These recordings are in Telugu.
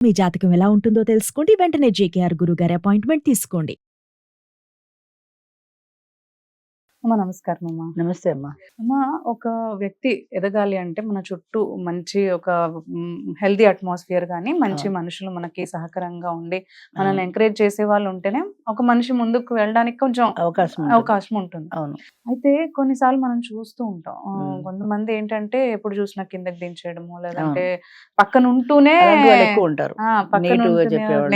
మీ జాతకం ఎలా ఉంటుందో తెలుసుకోండి. వెంటనే జేకేఆర్ గురుగారి అపాయింట్మెంట్ తీసుకోండి. అమ్మ నమస్కారం అమ్మా. నమస్తే అమ్మా. అమ్మ, ఒక వ్యక్తి ఎదగాలి అంటే మన చుట్టూ మంచి ఒక హెల్దీ అట్మాస్ఫియర్ కానీ మంచి మనుషులు మనకి సహకారంగా ఉండి మనల్ని ఎంకరేజ్ చేసే వాళ్ళు ఉంటేనే ఒక మనిషి ముందుకు వెళ్ళడానికి కొంచెం అవకాశం ఉంటుంది. అవును. అయితే కొన్నిసార్లు మనం చూస్తూ ఉంటాం, కొంతమంది ఏంటంటే ఎప్పుడు చూసినా కిందకి దించేయడము, లేదంటే పక్కన ఉంటూనే ఉంటారు,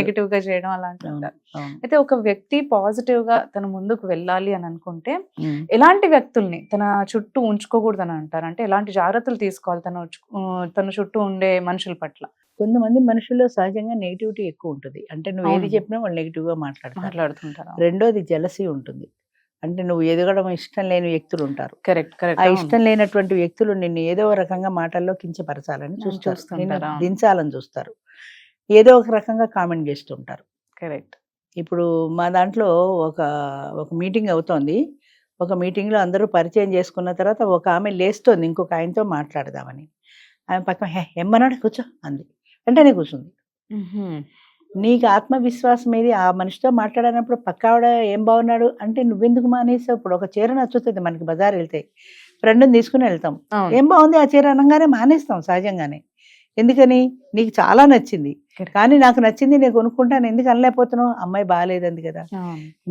నెగిటివ్ గా చేయడం అలాంటి ఉంటారు. అయితే ఒక వ్యక్తి పాజిటివ్ గా తన ముందుకు వెళ్ళాలి అని అనుకుంటే ఎలాంటి వ్యక్తుల్ని తన చుట్టూ ఉంచుకోకూడదని అంటారు? అంటే ఎలాంటి జాగ్రత్తలు తీసుకోవాలి తన చుట్టూ ఉండే మనుషుల పట్ల? కొంతమంది మనుషుల్లో సహజంగా నెగిటివిటీ ఎక్కువ ఉంటుంది. అంటే నువ్వు ఏది చెప్పినా వాళ్ళు నెగిటివ్ గా మాట్లాడుతుంటారు. రెండోది జెలసీ ఉంటుంది. అంటే నువ్వు ఎదగడం ఇష్టం లేని వ్యక్తులు ఉంటారు. కరెక్ట్. ఆ ఇష్టం లేనటువంటి వ్యక్తులు నిన్ను ఏదో ఒక రకంగా మాటల్లో కించపరచాలని చూస్తారు, నిన్ను దించాలని చూస్తారు, ఏదో ఒక రకంగా కామెంట్ చేస్తుంటారు. కరెక్ట్. ఇప్పుడు మా దాంట్లో ఒక మీటింగ్ అవుతోంది. ఒక మీటింగ్లో అందరూ పరిచయం చేసుకున్న తర్వాత ఒక ఆమె లేస్తోంది ఇంకొక ఆయనతో మాట్లాడదామని. ఆమె పక్కన ఎమ్మన్నాడు కూర్చో అంది. వెంటనే కూర్చుంది. నీకు ఆత్మవిశ్వాసం ఏది? ఆ మనిషితో మాట్లాడినప్పుడు పక్క ఆవిడ ఏం బాగున్నాడు అంటే నువ్వెందుకు మానేసావు? ఇప్పుడు ఒక చీర నచ్చుతుంది మనకి, బజార్ వెళ్తే ఫ్రెండ్ని తీసుకుని వెళ్తాం, ఏం బాగుంది ఆ చీర అనగానే మానేస్తాం సహజంగానే. ఎందుకని? నీకు చాలా నచ్చింది, కానీ నాకు నచ్చింది నేను కొనుక్కుంటాను ఎందుకు అనలేకపోతున్నావు? అమ్మాయి బాగాలేదంది కదా.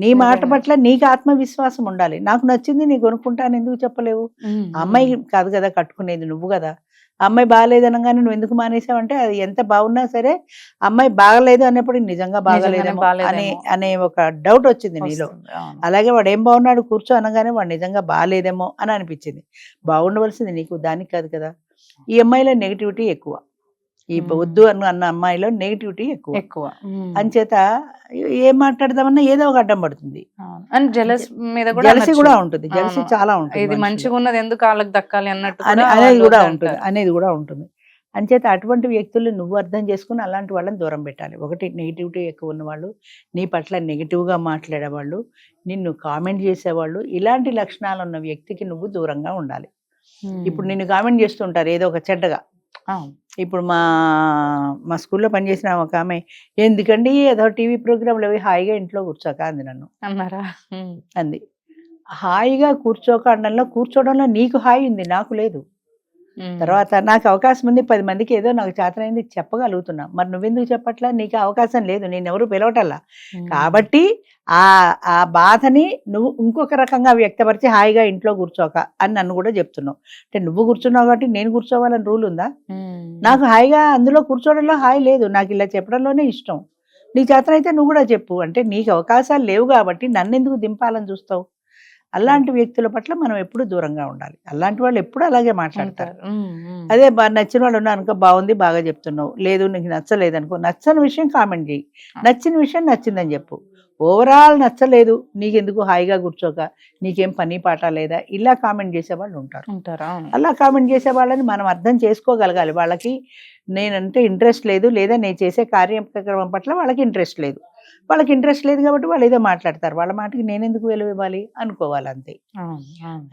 నీ మాట పట్ల నీకు ఆత్మవిశ్వాసం ఉండాలి. నాకు నచ్చింది నీ కొనుక్కుంటాను ఎందుకు చెప్పలేవు? అమ్మాయి కాదు కదా కట్టుకునేది, నువ్వు కదా. అమ్మాయి బాగాలేదనగానే నువ్వు ఎందుకు మానేసావంటే అది ఎంత బాగున్నా సరే అమ్మాయి బాగలేదు అన్నప్పుడు నిజంగా బాగలేదేమో అనే ఒక డౌట్ వచ్చింది నీలో. అలాగే వాడు ఏం బాగున్నాడు కూర్చో అనగానే వాడు నిజంగా బాగాలేదేమో అని అనిపించింది. బాగుండవలసింది నీకు, దానికి కాదు కదా. ఈ అమ్మాయిలో నెగిటివిటీ ఎక్కువ, ఈ వద్దు అన్న అమ్మాయిలో నెగిటివిటీ ఎక్కువ. అంచేత ఏం మాట్లాడదామన్నా ఏదో ఒక అడ్డం పడుతుంది. జలసి కూడా ఉంటుంది, జలసి చాలా ఉంటుంది, మంచిగా ఉన్నది ఎందుకు వాళ్ళకి దక్కాలి అన్నట్టు అనేది కూడా ఉంటుంది. అంచేత అటువంటి వ్యక్తులు నువ్వు అర్థం చేసుకుని అలాంటి వాళ్ళని దూరం పెట్టాలి. ఒకటి, నెగిటివిటీ ఎక్కువ ఉన్నవాళ్ళు, నీ పట్ల నెగిటివ్గా మాట్లాడేవాళ్ళు, నిన్ను కామెంట్ చేసేవాళ్ళు, ఇలాంటి లక్షణాలు ఉన్న వ్యక్తికి నువ్వు దూరంగా ఉండాలి. ఇప్పుడు నిన్ను కామెంట్ చేస్తుంటారు ఏదో ఒక చెడ్డగా. ఇప్పుడు మా స్కూల్లో పనిచేసిన ఒక ఆమె, ఎందుకండి ఏదో టీవీ ప్రోగ్రాంలు అవి హాయిగా ఇంట్లో కూర్చోక అంది. నన్ను అన్నారా? అంది. హాయిగా కూర్చోక అనడంలో, కూర్చోవడంలో నీకు హాయి ఉంది, నాకు లేదు. తర్వాత నాకు అవకాశం ఉంది, 10 మందికి ఏదో నాకు చేతనైంది చెప్పగలుగుతున్నా, మరి నువ్వెందుకు చెప్పట్లా? నీకు అవకాశం లేదు, నేను ఎవరు పిలవటల్లా. కాబట్టి ఆ బాధని నువ్వు ఇంకొక రకంగా వ్యక్తపరిచి హాయిగా ఇంట్లో కూర్చోక అని నన్ను కూడా చెప్తున్నావు. అంటే నువ్వు కూర్చున్నావు కాబట్టి నేను కూర్చోవాలని రూల్ ఉందా? నాకు హాయిగా అందులో కూర్చోవడంలో హాయి లేదు, నాకు ఇలా చెప్పడంలోనే ఇష్టం. నీ చేతనైతే నువ్వు కూడా చెప్పు. అంటే నీకు అవకాశాలు లేవు కాబట్టి నన్ను ఎందుకు దింపాలని చూస్తావు? అలాంటి వ్యక్తుల పట్ల మనం ఎప్పుడు దూరంగా ఉండాలి. అలాంటి వాళ్ళు ఎప్పుడు అలాగే మాట్లాడతారు. అదే నచ్చిన వాళ్ళు ఉన్నారు అనుకో, బాగుంది బాగా చెప్తున్నావు, లేదు నీకు నచ్చలేదనుకో, నచ్చని విషయం కామెంట్ చేయి, నచ్చిన విషయం నచ్చిందని చెప్పు. ఓవరాల్ నచ్చలేదు, నీకెందుకు హాయిగా కూర్చోక, నీకేం పని పాట లేదా, ఇలా కామెంట్ చేసేవాళ్ళు ఉంటారు. అలా కామెంట్ చేసే వాళ్ళని మనం అర్థం చేసుకోగలగాలి. వాళ్ళకి నేనంటే ఇంట్రెస్ట్ లేదు, లేదా నేను చేసే కార్యక్రమం పట్ల వాళ్ళకి ఇంట్రెస్ట్ లేదు. వాళ్ళకి ఇంట్రెస్ట్ లేదు కాబట్టి వాళ్ళు ఏదో మాట్లాడతారు, వాళ్ళ మాటకి నేనెందుకు విలువ ఇవ్వాలి అనుకోవాలి, అంతే.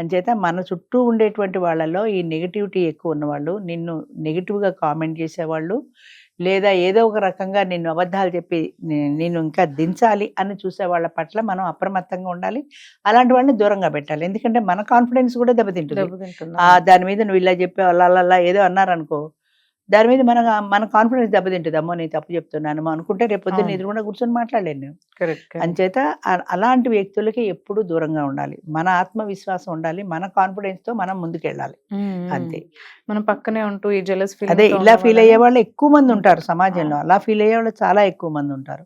అంచేత మన చుట్టూ ఉండేటువంటి వాళ్ళలో ఈ నెగిటివిటీ ఎక్కువ ఉన్నవాళ్ళు, నిన్ను నెగిటివ్గా కామెంట్ చేసేవాళ్ళు, లేదా ఏదో ఒక రకంగా నిన్ను అబద్ధాలు చెప్పి నిన్ను ఇంకా దించాలి అని చూసే వాళ్ళ పట్ల మనం అప్రమత్తంగా ఉండాలి. అలాంటి వాళ్ళని దూరంగా పెట్టాలి. ఎందుకంటే మన కాన్ఫిడెన్స్ కూడా దెబ్బతింటుంది. దాని మీద నువ్వు ఇలా చెప్పావు అలా ఏదో అన్నారనుకో, దాని మీద మన కాన్ఫిడెన్స్ దెబ్బతింటుంది. అమ్మో నేను తప్పు చెప్తున్నాను అనుకుంటే రేపు పొద్దున్న ఎదురుగుండా కూర్చొని మాట్లాడలేను నేను. అంచేత అలాంటి వ్యక్తులకి ఎప్పుడూ దూరంగా ఉండాలి. మన ఆత్మవిశ్వాసం ఉండాలి, మన కాన్ఫిడెన్స్ తో మనం ముందుకెళ్ళాలి, అంతే. మనం పక్కనే ఉంటూ ఈ జెలస్ ఫీల్, అదే ఇలా ఫీల్ అయ్యే వాళ్ళు ఎక్కువ మంది ఉంటారు సమాజంలో, అలా ఫీల్ అయ్యే వాళ్ళు చాలా ఎక్కువ మంది ఉంటారు.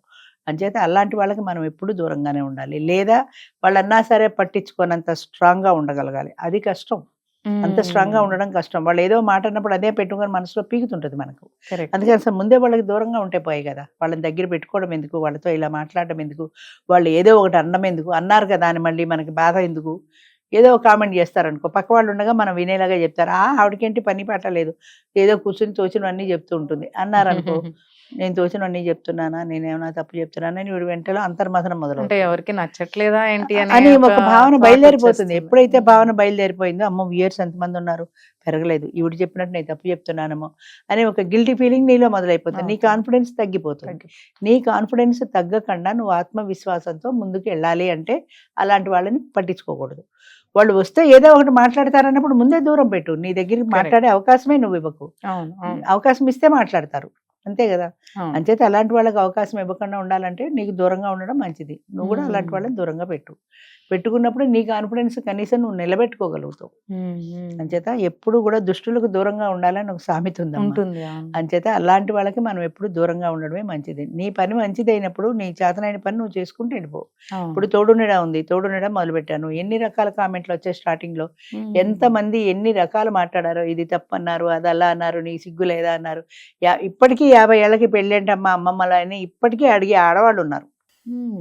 అంచేత అలాంటి వాళ్ళకి మనం ఎప్పుడు దూరంగానే ఉండాలి. లేదా వాళ్ళు అన్నా సరే పట్టించుకోనంత స్ట్రాంగ్ గా ఉండగలగాలి, అది కష్టం. అంత స్ట్రాంగ్ గా ఉండడం కష్టం. వాళ్ళు ఏదో మాట అన్నప్పుడు అదే పెట్టుకొని మనసులో పీకుతుంటది మనకు. అందుకని అసలు ముందే వాళ్ళకి దూరంగా ఉంటే పోయి కదా, వాళ్ళని దగ్గర పెట్టుకోవడం ఎందుకు, వాళ్ళతో ఇలా మాట్లాడడం ఎందుకు, వాళ్ళు ఏదో ఒకటి అనడం ఎందుకు, అన్నారు కదా అని మళ్ళీ మనకి బాధ ఎందుకు. ఏదో కామెంట్ చేస్తారనుకో, పక్క వాళ్ళు ఉండగా మనం వినేలాగా చెప్తారు, ఆవిడకేంటి పని పాట లేదు, ఏదో కూర్చుని తోచినవన్నీ చెప్తూ ఉంటుంది అన్నారనుకో, నేను తోచినవన్నీ చెప్తున్నానా, నేనేమైనా తప్పు చెప్తున్నానా అని వీడు వెంటనే అంతర్మథనం అంటే మొదలవుతుంది ఎవరికి నచ్చట్లేదా ఏంటి అని ఒక భావన thought బయలుదేరిపోతుంది. వచ్చేస్తుంది. ఎప్పుడైతే భావన బయలుదేరిపోయిందో, అమ్మో వ్యూయర్స్ ఎంతమంది ఉన్నారు, పెరగలేదు, ఈవిడ చెప్పినట్టు నేను తప్పు చెప్తున్నానేమో అనే ఒక గిల్టీ ఫీలింగ్ నీలో మొదలైపోతుంది. నీ Okay. కాన్ఫిడెన్స్ తగ్గిపోతుంది. నీ కాన్ఫిడెన్స్ తగ్గకుండా నువ్వు ఆత్మవిశ్వాసంతో ముందుకు వెళ్ళాలి అంటే అలాంటి వాళ్ళని పట్టించుకోకూడదు. వాళ్ళు వస్తే ఏదో ఒకటి మాట్లాడతారన్నప్పుడు ముందే దూరం పెట్టు. నీ దగ్గరికి మాట్లాడే అవకాశమే నువ్వు ఇవ్వకు. అవును అవును అవకాశం ఇస్తే మాట్లాడతారు, అంతే కదా. అవును. అంచేత అలాంటి వాళ్ళకి అవకాశం ఇవ్వకుండా ఉండాలంటే నీకు దూరంగా ఉండడం మంచిది. నువ్వు కూడా అలాంటి వాళ్ళని దూరంగా పెట్టుకున్నప్పుడు నీ కాన్ఫిడెన్స్ కనీసం నువ్వు నిలబెట్టుకోగలుగుతావు. అంచేత ఎప్పుడు కూడా దుష్టులకు దూరంగా ఉండాలని ఒక సామెత ఉందమ్మా. ఉంటుంది అవును. అంచేత అలాంటి వాళ్ళకి మనం ఎప్పుడు దూరంగా ఉండడమే మంచిది. నీ పని మంచిది అయినప్పుడు నీ చేతనైన పని నువ్వు చేసుకుంటూ వెళ్ళిపో. అవును. ఇప్పుడు తోడునిడా ఉంది, తోడునిడా మొదలు పెట్టాను, ఎన్ని రకాల కామెంట్లు వచ్చాయి స్టార్టింగ్ లో, ఎంతమంది ఎన్ని రకాలు మాట్లాడారో, ఇది తప్పన్నారు, అది అలా అన్నారు, నీ సిగ్గు లేదా అన్నారు. ఇప్పటికీ 50 ఏళ్ళకి పెళ్ళేంటమ్మా అమ్మమ్మలా అని ఇప్పటికీ అడిగే ఆడవాళ్ళు ఉన్నారు.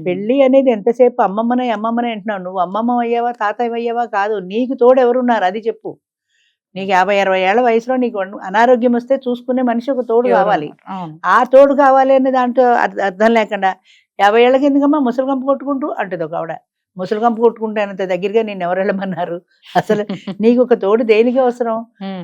పెళ్లి అనేది ఎంతసేపు అమ్మమ్మనే అంటున్నావు, నువ్వు అమ్మమ్మ అయ్యావా తాతయ్య అయ్యావా కాదు, నీకు తోడు ఎవరున్నారు అది చెప్పు. నీకు 50-60 ఏళ్ల వయసులో నీకు అనారోగ్యం వస్తే చూసుకునే మనిషి ఒక తోడు కావాలి. అవును. ఆ తోడు కావాలి అనే దాంట్లో అర్థం లేకుండా 50 ఏళ్ళకి ఎందుకమ్మా ముసలి కంపు కొట్టుకుంటూ అంటది ఒక ఆవిడ. ముసలి కంపు కొట్టుకుంటానంత దగ్గరగా నేను ఎవరు వెళ్ళమన్నారు? అసలు నీకు ఒక తోడు దేనికి అవసరం?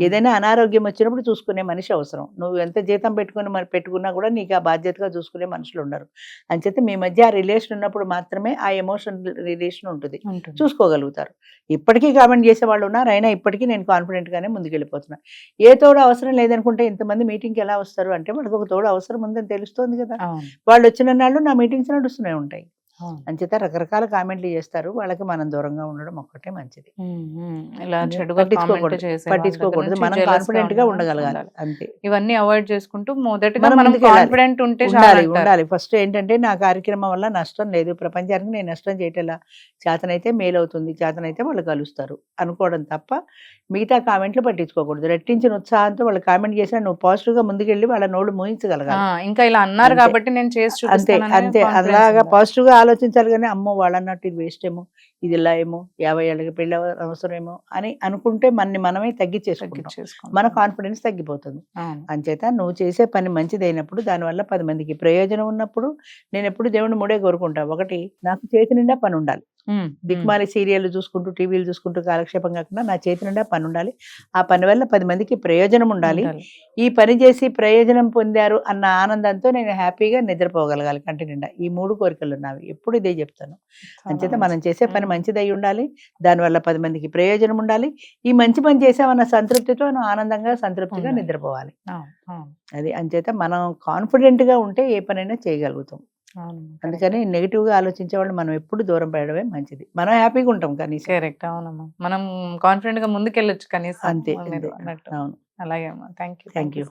ఏదైనా అనారోగ్యం వచ్చినప్పుడు చూసుకునే మనిషి అవసరం. నువ్వు ఎంత జీతం పెట్టుకున్నా కూడా నీకు ఆ బాధ్యతగా చూసుకునే మనుషులు ఉండరు. అంచేత మీ మధ్య ఆ రిలేషన్ ఉన్నప్పుడు మాత్రమే ఆ ఎమోషనల్ రిలేషన్ ఉంటుంది, ఉంటుంది. చూసుకోగలుగుతారు. ఇప్పటికీ కామెంట్ చేసే వాళ్ళు ఉన్నారు, అయినా ఇప్పటికీ నేను కాన్ఫిడెంట్ గానే ముందుకెళ్ళిపోతున్నా. ఏ తోడు అవసరం లేదనుకుంటే ఇంతమంది మీటింగ్కి ఎలా వస్తారు అంటే వాళ్ళకి ఒక తోడు అవసరం ఉందని తెలుస్తోంది కదా. అవును. వాళ్ళు వచ్చిన నాళ్ళు నా మీటింగ్స్ నడుస్తూనే ఉంటాయి. అవును. అంచేత రకరకాల కామెంట్లు చేస్తారు, వాళ్ళకి మనం దూరంగా ఉండడం ఒక్కటే మంచిది. ఇలా చెడుగా పట్టించుకోకూడదు, comment చేసే వాళ్ళ పట్టించుకోకూడదు. దగ్గర మనం నుంచి jealous కాన్ఫిడెంట్ గా గా ఉండగలగాలి, ఉండాలి. అంతే. ఇవన్నీ అవాయిడ్ చేసుకుంటూ మొదటగా మనం మనం ముందుకెళ్ళాలి. కాన్ఫిడెంట్ ఉంటే ఉండాలి చాలు ఉండాలి ఫస్ట్ ఏంటంటే నా కార్యక్రమం వల్ల నష్టం లేదు, ప్రపంచానికి నేను నష్టం చేయటంలా, చేతనైతే మేలవుతుంది, చేతనైతే వాళ్ళు కలుస్తారు అనుకోవడం తప్ప మిగతా కామెంట్లు పట్టించుకోకూడదు. రెట్టించిన ఉత్సాహంతో వాళ్ళు కామెంట్ చేసినా నువ్వు పాజిటివ్ గా ముందుకెళ్ళి వాళ్ళ నోళ్ళు మూయించగలగాలి. ఇంకా ఇలా అన్నారు అంతే. కాబట్టి నేను చేసి అంతే చూపిస్తాననే అంతే confidence అలాగా ఉండాలి. పాజిటివ్ గా ఆలోచించాలి. కానీ అమ్మో వాళ్ళన్నట్టు ఇది వేస్ట్ ఏమో, ఇది ఇలా ఏమో, 50 ఏళ్ళకి పెళ్ళి అవసరమేమో అని అనుకుంటే మనమే తగ్గించేసుకుంటాం, తగ్గించేసుకోండి. మన కాన్ఫిడెన్స్ తగ్గిపోతుంది. అవును. అంచేత నువ్వు చేసే పని మంచిదైనప్పుడు, దానివల్ల 10 మందికి ప్రయోజనం ఉన్నప్పుడు, నేను ఎప్పుడు దేవుని మూడే కోరుకుంటా. ఒకటి, నాకు చేతి నిండా పని ఉండాలి. దిక్మాలి సీరియల్ చూసుకుంటూ టీవీలు చూసుకుంటూ కాలక్షేపం కాకుండా నా చేతి నిండా పని ఉండాలి. ఆ పని వల్ల 10 మందికి ప్రయోజనం ఉండాలి. ఈ పని చేసి ప్రయోజనం పొందారు అన్న ఆనందంతో నేను హ్యాపీగా నిద్రపోగలగాలి కంటి నిండా. ఈ 3 కోరికలు నావి, ఎప్పుడు ఇదే చెప్తాను. అంచేత మనం చేసే పని మంచిదై ఉండాలి, దానివల్ల 10 మందికి ప్రయోజనం ఉండాలి. ఈ మంచి పని చేసామన్న సంతృప్తితో మనం ఆనందంగా సంతృప్తిగా ఉండాలి. నిద్రపోవాలి. అవును, అవును, అది అంచేత మనం కాన్ఫిడెంట్ గా ఉంటే ఏ పనైనా చేయగలుగుతాం. అవును. అందుకని నెగిటివ్ గా ఆలోచించే వాళ్ళు మనం ఎప్పుడు దూరం పెట్టడమే మంచిది. మనం హ్యాపీగా ఉంటాం కనీసం. కరెక్ట్, అవునమ్మా. మనం కాన్ఫిడెంట్ గా ముందుకెళ్ళొచ్చు కనీసం. అంతే మీరు అంతే. అన్నట్టు. అవును. అలాగే అమ్మా. Thank you. Thank you.